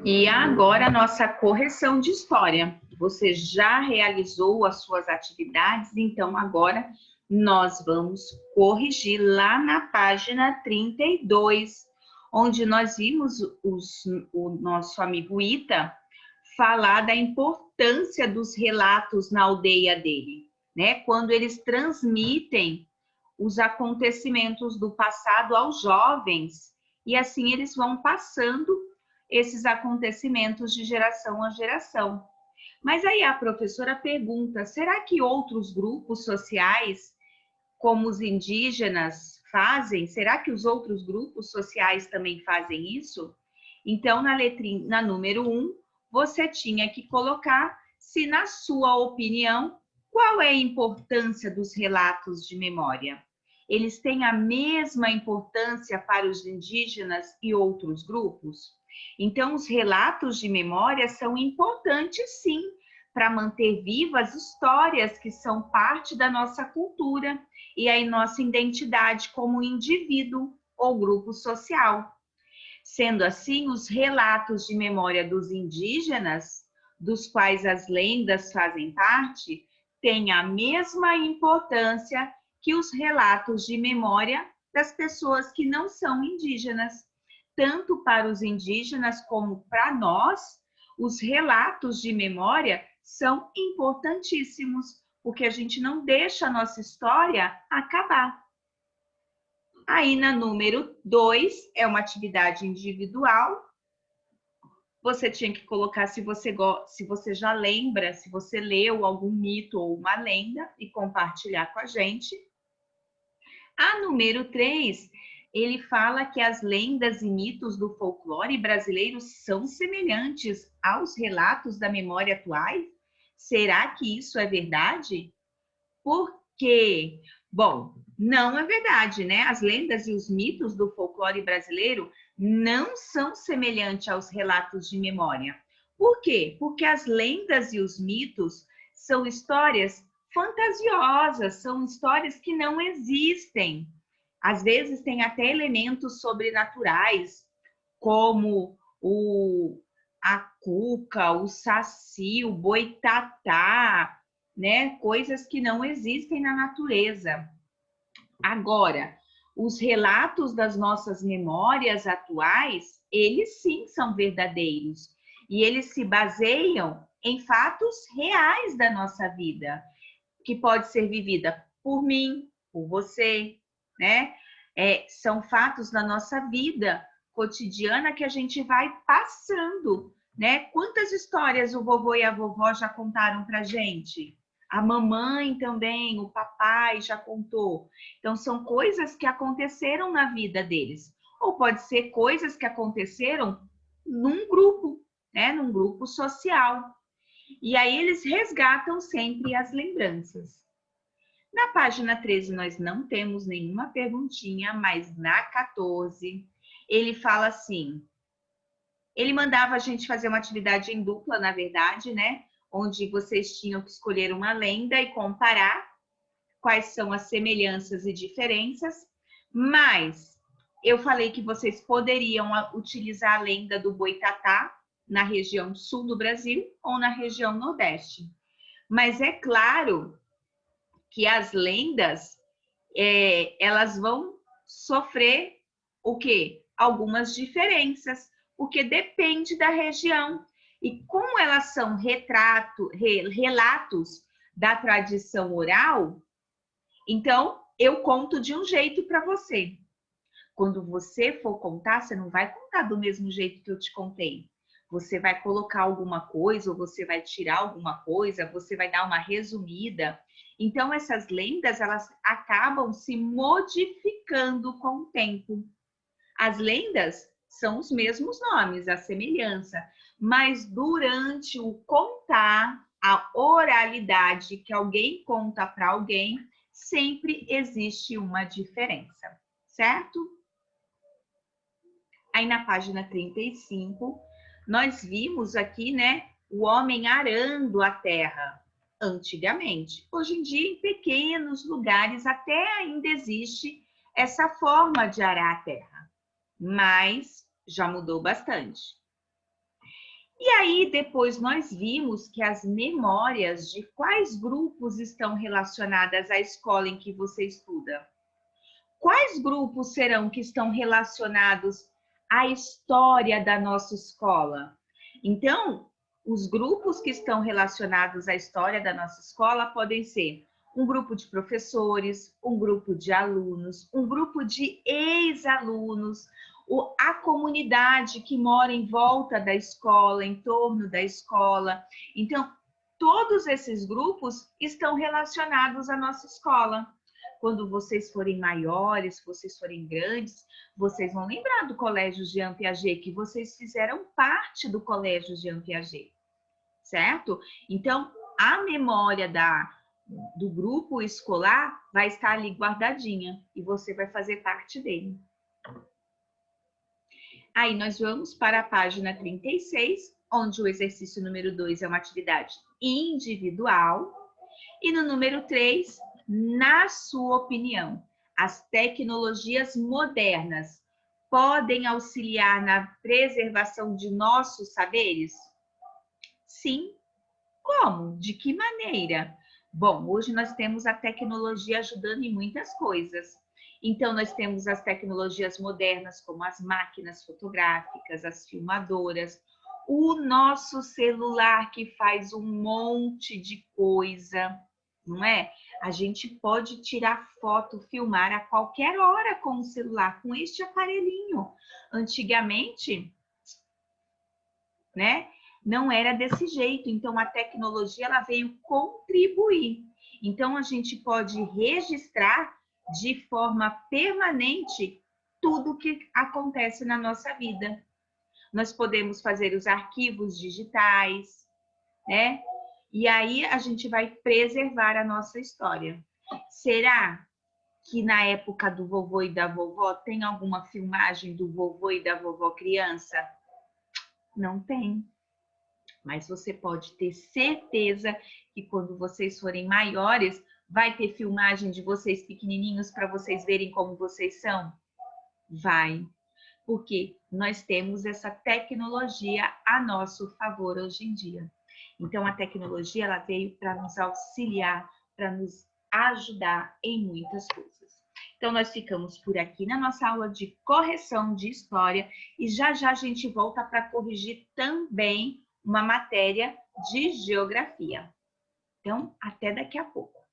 E agora a nossa correção de história. Você já realizou as suas atividades, então agora nós vamos corrigir lá na página 32, onde nós vimos o nosso amigo Ita falar da importância dos relatos na aldeia dele, né? Quando eles transmitem os acontecimentos do passado aos jovens, e assim eles vão passando esses acontecimentos de geração a geração. Mas aí a professora pergunta, será que outros grupos sociais, como os indígenas, fazem? Será que os outros grupos sociais também fazem isso? Então, na letrinha, na número 1, você tinha que colocar se, na sua opinião, qual é a importância dos relatos de memória? Eles têm a mesma importância para os indígenas e outros grupos? Então, os relatos de memória são importantes, sim, para manter vivas histórias que são parte da nossa cultura e a nossa identidade como indivíduo ou grupo social. Sendo assim, os relatos de memória dos indígenas, dos quais as lendas fazem parte, têm a mesma importância que os relatos de memória das pessoas que não são indígenas. Tanto para os indígenas como para nós, os relatos de memória são importantíssimos, porque a gente não deixa a nossa história acabar. Aí, na número 2, é uma atividade individual. Você tinha que colocar se você já lembra, se você leu algum mito ou uma lenda e compartilhar com a gente. A número 3, ele fala que as lendas e mitos do folclore brasileiro são semelhantes aos relatos da memória atuais. Será que isso é verdade? Por quê? Bom, não é verdade, né? As lendas e os mitos do folclore brasileiro não são semelhantes aos relatos de memória. Por quê? Porque as lendas e os mitos são histórias fantasiosas, são histórias que não existem. Às vezes tem até elementos sobrenaturais, como a cuca, o saci, o boitatá, né? Coisas que não existem na natureza. Agora, os relatos das nossas memórias atuais, eles sim são verdadeiros. E eles se baseiam em fatos reais da nossa vida, que pode ser vivida por mim, por você, né? São fatos da nossa vida cotidiana que a gente vai passando, né? Quantas histórias o vovô e a vovó já contaram pra gente? A mamãe também, o papai já contou. Então, são coisas que aconteceram na vida deles. Ou pode ser coisas que aconteceram num grupo, né? Num grupo social. E aí eles resgatam sempre as lembranças. Na página 13 nós não temos nenhuma perguntinha, mas na 14 ele fala assim, ele mandava a gente fazer uma atividade em dupla, na verdade, né? Onde vocês tinham que escolher uma lenda e comparar quais são as semelhanças e diferenças, mas eu falei que vocês poderiam utilizar a lenda do boitatá na região sul do Brasil ou na região nordeste. Mas é claro que as lendas, elas vão sofrer o quê? Algumas diferenças, porque depende da região. E como elas são relatos da tradição oral, então eu conto de um jeito para você. Quando você for contar, você não vai contar do mesmo jeito que eu te contei. Você vai colocar alguma coisa, ou você vai tirar alguma coisa, você vai dar uma resumida. Então, essas lendas, elas acabam se modificando com o tempo. As lendas são os mesmos nomes, a semelhança, mas durante o contar, a oralidade que alguém conta para alguém, sempre existe uma diferença, certo? Aí na página 35, nós vimos aqui, né, o homem arando a terra antigamente. Hoje em dia, em pequenos lugares, até ainda existe essa forma de arar a terra, mas já mudou bastante. E aí, depois nós vimos que as memórias de quais grupos estão relacionadas à escola em que você estuda. Quais grupos serão que estão relacionados à história da nossa escola? Então, os grupos que estão relacionados à história da nossa escola podem ser um grupo de professores, um grupo de alunos, um grupo de ex-alunos, a comunidade que mora em volta da escola, em torno da escola. Então, todos esses grupos estão relacionados à nossa escola. Quando vocês forem maiores, vocês forem grandes, vocês vão lembrar do Colégio Jean Piaget, que vocês fizeram parte do Colégio Jean Piaget, certo? Então, a memória do grupo escolar vai estar ali guardadinha e você vai fazer parte dele. Aí nós vamos para a página 36, onde o exercício número 2 é uma atividade individual. E no número 3, na sua opinião, as tecnologias modernas podem auxiliar na preservação de nossos saberes? Sim. Como? De que maneira? Bom, hoje nós temos a tecnologia ajudando em muitas coisas. Então, nós temos as tecnologias modernas, como as máquinas fotográficas, as filmadoras, o nosso celular que faz um monte de coisa, não é? A gente pode tirar foto, filmar a qualquer hora com o celular, com este aparelhinho. Antigamente, né? Não era desse jeito. Então, a tecnologia ela veio contribuir. Então, a gente pode registrar de forma permanente tudo o que acontece na nossa vida. Nós podemos fazer os arquivos digitais, né? E aí a gente vai preservar a nossa história. Será que na época do vovô e da vovó tem alguma filmagem do vovô e da vovó criança? Não tem. Mas você pode ter certeza que quando vocês forem maiores, vai ter filmagem de vocês pequenininhos para vocês verem como vocês são? Vai. Porque nós temos essa tecnologia a nosso favor hoje em dia. Então, a tecnologia ela veio para nos auxiliar, para nos ajudar em muitas coisas. Então, nós ficamos por aqui na nossa aula de correção de história e já já a gente volta para corrigir também uma matéria de geografia. Então, até daqui a pouco.